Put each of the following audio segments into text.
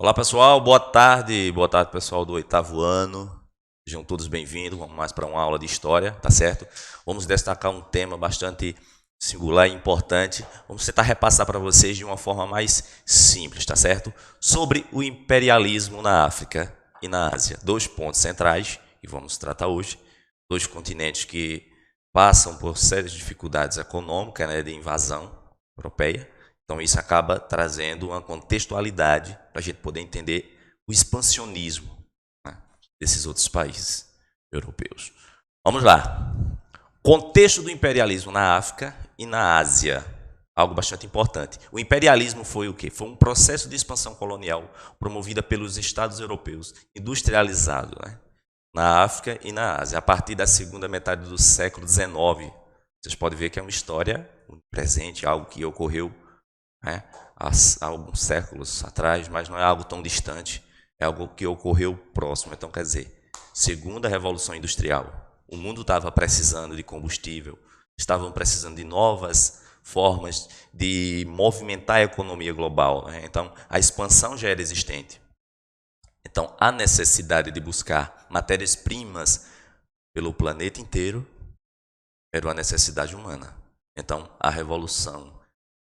Olá pessoal, boa tarde pessoal do oitavo ano, sejam todos bem-vindos, vamos mais para uma aula de história, tá certo? Vamos destacar um tema bastante singular e importante, vamos tentar repassar para vocês de uma forma mais simples, tá certo? Sobre o imperialismo na África e na Ásia, dois pontos centrais que vamos tratar hoje, dois continentes que passam por sérias dificuldades econômicas, né, de invasão europeia. Então, isso acaba trazendo uma contextualidade para a gente poder entender o expansionismo, né, desses outros países europeus. Vamos lá. Contexto do imperialismo na África e na Ásia. Algo bastante importante. O imperialismo foi o quê? Foi um processo de expansão colonial promovida pelos Estados europeus, industrializado, né, na África e na Ásia, a partir da segunda metade do século XIX. Vocês podem ver que é uma história presente, algo que ocorreu, né, há alguns séculos atrás, mas não é algo tão distante, é algo que ocorreu próximo. Então, quer dizer, segunda Revolução Industrial, o mundo estava precisando de combustível, estavam precisando de novas formas de movimentar a economia global, né? Então, a expansão já era existente. Então, a necessidade de buscar matérias-primas pelo planeta inteiro era uma necessidade humana. Então, a Revolução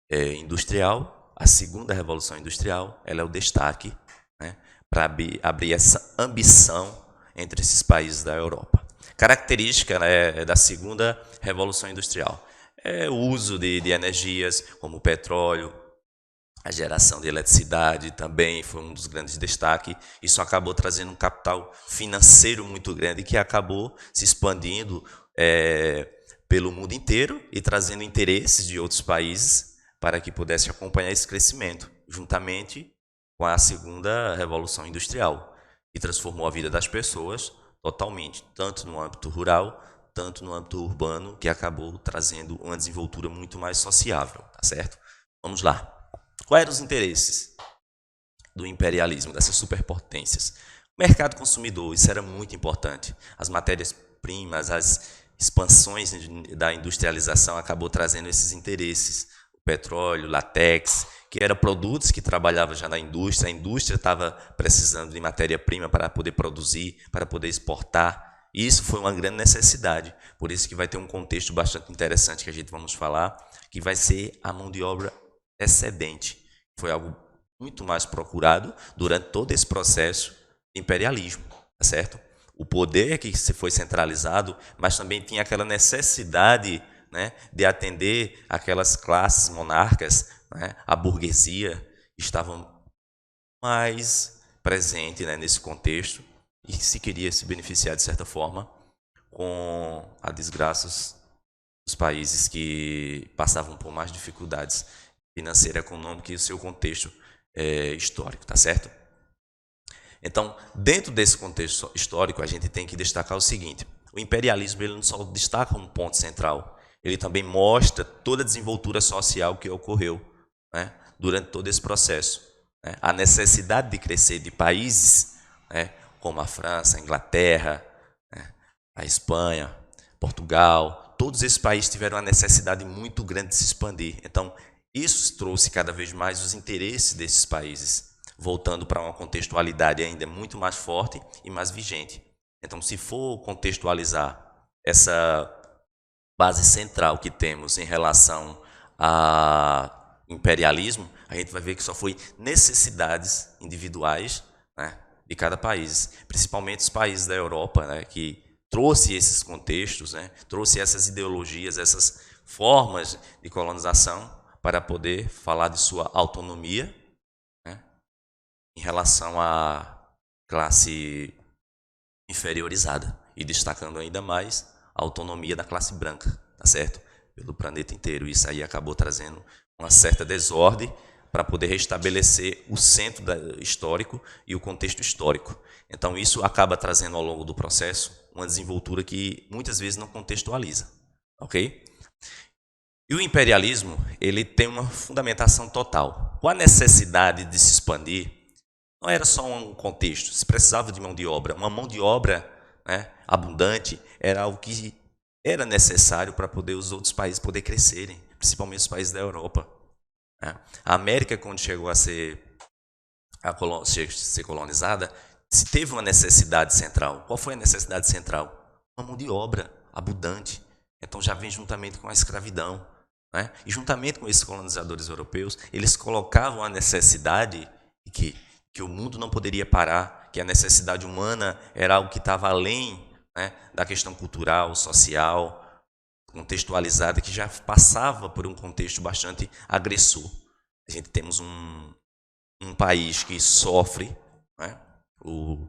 Industrial, a segunda Revolução Industrial, ela é o destaque, né, para abrir essa ambição entre esses países da Europa. Característica, né, da segunda Revolução Industrial é o uso de energias como o petróleo, a geração de eletricidade também foi um dos grandes destaques. Isso acabou trazendo um capital financeiro muito grande que acabou se expandindo pelo mundo inteiro e trazendo interesses de outros países para que pudesse acompanhar esse crescimento, juntamente com a segunda Revolução Industrial, que transformou a vida das pessoas totalmente, tanto no âmbito rural, tanto no âmbito urbano, que acabou trazendo uma desenvoltura muito mais sociável, tá certo? Vamos lá. Quais eram os interesses do imperialismo, dessas superpotências? O mercado consumidor, isso era muito importante. As matérias-primas, as expansões da industrialização acabou trazendo esses interesses. O petróleo, látex, que eram produtos que trabalhavam já na indústria, a indústria estava precisando de matéria-prima para poder produzir, para poder exportar. E isso foi uma grande necessidade. Por isso que vai ter um contexto bastante interessante que a gente vamos falar, que vai ser a mão de obra excedente. Foi algo muito mais procurado durante todo esse processo de imperialismo, tá certo? O poder que se foi centralizado, mas também tinha aquela necessidade, né, de atender aquelas classes monarcas, né, a burguesia, estavam mais presente, né, nesse contexto e se queria se beneficiar de certa forma com a desgraça dos países que passavam por mais dificuldades financeira, econômica e o seu contexto histórico, tá certo? Então, dentro desse contexto histórico, a gente tem que destacar o seguinte: o imperialismo ele não só destaca um ponto central, ele também mostra toda a desenvoltura social que ocorreu, né, durante todo esse processo, né? A necessidade de crescer de países, né, como a França, a Inglaterra, né, a Espanha, Portugal, todos esses países tiveram uma necessidade muito grande de se expandir. Então, isso trouxe cada vez mais os interesses desses países, voltando para uma contextualidade ainda muito mais forte e mais vigente. Então, se for contextualizar essa base central que temos em relação ao imperialismo, a gente vai ver que só foi necessidades individuais, né, de cada país, principalmente os países da Europa, né, que trouxe esses contextos, né, trouxe essas ideologias, essas formas de colonização para poder falar de sua autonomia, né, em relação à classe inferiorizada e destacando ainda mais a autonomia da classe branca, tá certo? Pelo planeta inteiro. Isso aí acabou trazendo uma certa desordem para poder restabelecer o centro histórico e o contexto histórico. Então, isso acaba trazendo ao longo do processo uma desenvoltura que muitas vezes não contextualiza, ok? E o imperialismo, ele tem uma fundamentação total. Com a necessidade de se expandir, não era só um contexto, se precisava de mão de obra. Uma mão de obra, né, abundante era algo que era necessário para poder os outros países poder crescerem, principalmente os países da Europa, né? A América, quando chegou a ser ser colonizada, se teve uma necessidade central. Qual foi a necessidade central? Uma mão de obra abundante. Então já vem juntamente com a escravidão, né? E juntamente com esses colonizadores europeus, eles colocavam a necessidade que o mundo não poderia parar, que a necessidade humana era algo que estava além, né, da questão cultural, social, contextualizada, que já passava por um contexto bastante agressor. A gente temos um país que sofre, né? O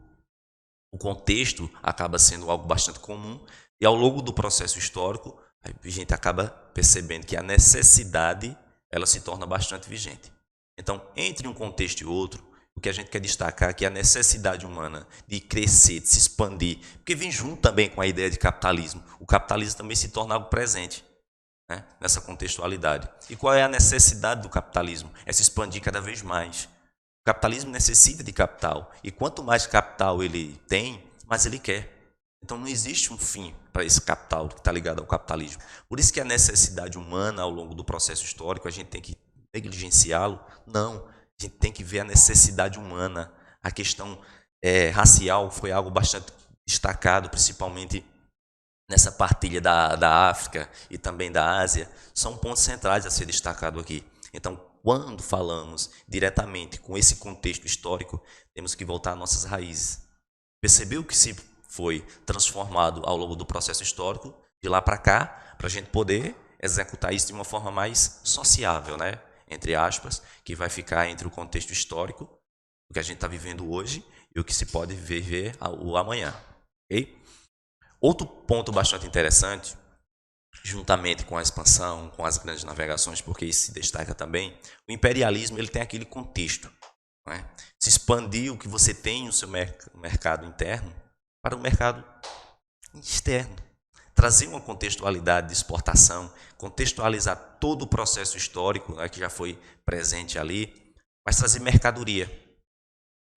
contexto acaba sendo algo bastante comum, e ao longo do processo histórico, a gente acaba percebendo que a necessidade ela se torna bastante vigente. Então, entre um contexto e outro, o que a gente quer destacar é que a necessidade humana de crescer, de se expandir, porque vem junto também com a ideia de capitalismo. O capitalismo também se torna algo presente, né, nessa contextualidade. E qual é a necessidade do capitalismo? É se expandir cada vez mais. O capitalismo necessita de capital, e quanto mais capital ele tem, mais ele quer. Então não existe um fim para esse capital que está ligado ao capitalismo. Por isso que a necessidade humana ao longo do processo histórico, a gente tem que negligenciá-lo? Não, a gente tem que ver a necessidade humana. A questão racial foi algo bastante destacado, principalmente nessa partilha da África e também da Ásia. São pontos centrais a ser destacado aqui. Então, quando falamos diretamente com esse contexto histórico, temos que voltar às nossas raízes. Perceber o que se foi transformado ao longo do processo histórico, de lá para cá, para a gente poder executar isso de uma forma mais sociável, né? Entre aspas, que vai ficar entre o contexto histórico, o que a gente está vivendo hoje, e o que se pode viver o amanhã. Okay? Outro ponto bastante interessante, juntamente com a expansão, com as grandes navegações, porque isso se destaca também, o imperialismo ele tem aquele contexto. Não é? Se expandir o que você tem no seu mercado interno para o mercado externo. Trazer uma contextualidade de exportação, contextualizar todo o processo histórico, né, que já foi presente ali, mas trazer mercadoria.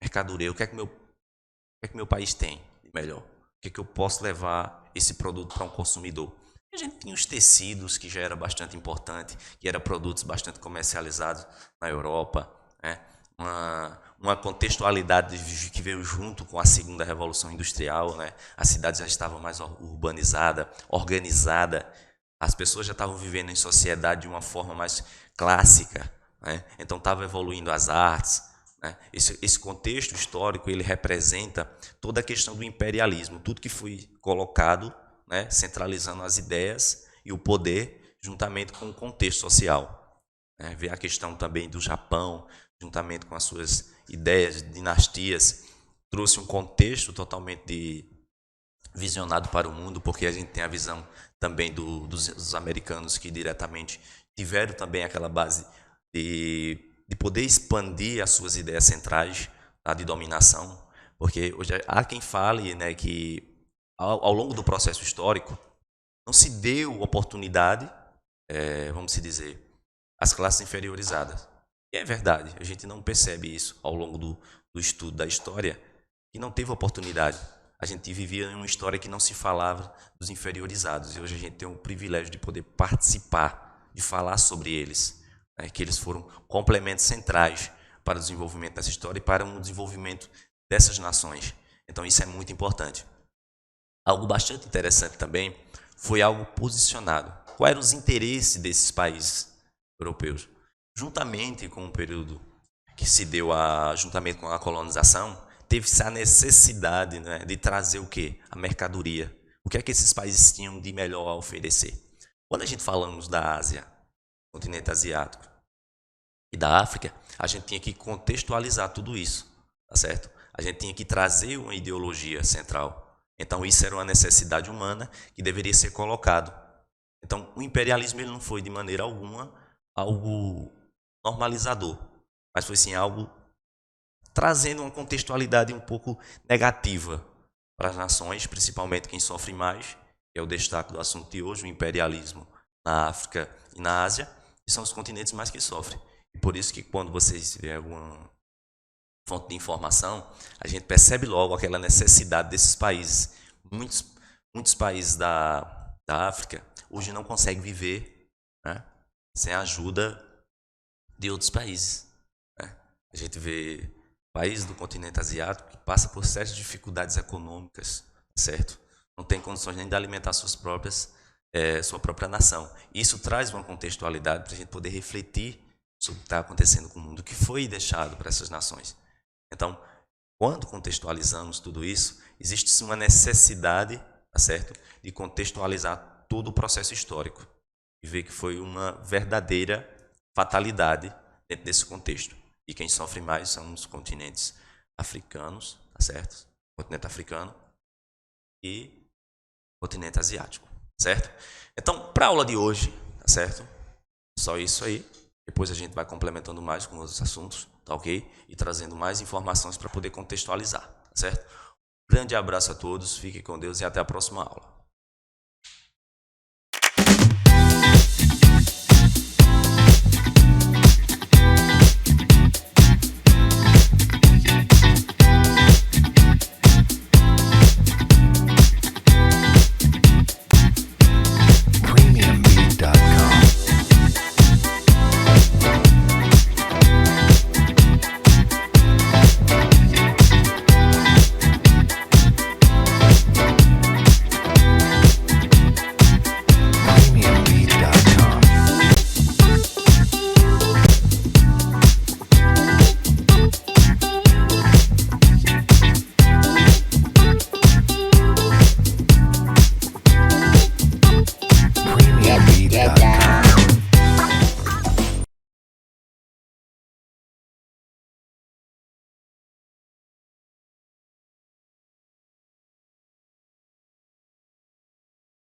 Mercadoria, o que é que meu país tem de melhor? O que é que eu posso levar esse produto para um consumidor? A gente tinha os tecidos, que já era bastante importante, que eram produtos bastante comercializados na Europa, né? Uma contextualidade que veio junto com a segunda revolução industrial, né? As cidades já estavam mais urbanizadas, organizadas, as pessoas já estavam vivendo em sociedade de uma forma mais clássica, né? Então estava evoluindo as artes, né? Esse contexto histórico ele representa toda a questão do imperialismo, tudo que foi colocado, né? Centralizando as ideias e o poder juntamente com o contexto social, né? Ver a questão também do Japão, juntamente com as suas ideias, dinastias, trouxe um contexto totalmente visionado para o mundo, porque a gente tem a visão também dos americanos que diretamente tiveram também aquela base de poder expandir as suas ideias centrais, tá, de dominação, porque hoje há quem fale, né, que ao longo do processo histórico não se deu oportunidade, vamos se dizer, às classes inferiorizadas. E é verdade, a gente não percebe isso ao longo do estudo da história, que não teve oportunidade. A gente vivia em uma história que não se falava dos inferiorizados, e hoje a gente tem o privilégio de poder participar, de falar sobre eles, né, que eles foram complementos centrais para o desenvolvimento dessa história e para o desenvolvimento dessas nações. Então isso é muito importante. Algo bastante interessante também foi algo posicionado. Quais eram os interesses desses países europeus? Juntamente com o período que se deu juntamente com a colonização, teve-se a necessidade, né, de trazer o quê? A mercadoria. O que é que esses países tinham de melhor a oferecer? Quando a gente falamos da Ásia, continente asiático, e da África, a gente tinha que contextualizar tudo isso, tá certo? A gente tinha que trazer uma ideologia central. Então isso era uma necessidade humana que deveria ser colocado. Então o imperialismo ele não foi de maneira alguma algo normalizador, mas foi sim algo trazendo uma contextualidade um pouco negativa para as nações, principalmente quem sofre mais, que é o destaque do assunto de hoje, o imperialismo na África e na Ásia, que são os continentes mais que sofrem. E por isso que quando vocês tiverem alguma fonte de informação, a gente percebe logo aquela necessidade desses países. Muitos países da África hoje não conseguem viver, né, sem a ajuda de outros países, né? A gente vê país do continente asiático que passa por sérias dificuldades econômicas, certo? Não tem condições nem de alimentar sua própria nação. Isso traz uma contextualidade para a gente poder refletir sobre o que está acontecendo com o mundo, o que foi deixado para essas nações. Então, quando contextualizamos tudo isso, existe sim uma necessidade, tá certo, de contextualizar todo o processo histórico e ver que foi uma verdadeira fatalidade dentro desse contexto. E quem sofre mais são os continentes africanos, tá certo? O continente africano e o continente asiático, certo? Então, para a aula de hoje, tá certo? Só isso aí. Depois a gente vai complementando mais com outros assuntos, tá ok? E trazendo mais informações para poder contextualizar, tá certo? Grande abraço a todos, fiquem com Deus e até a próxima aula.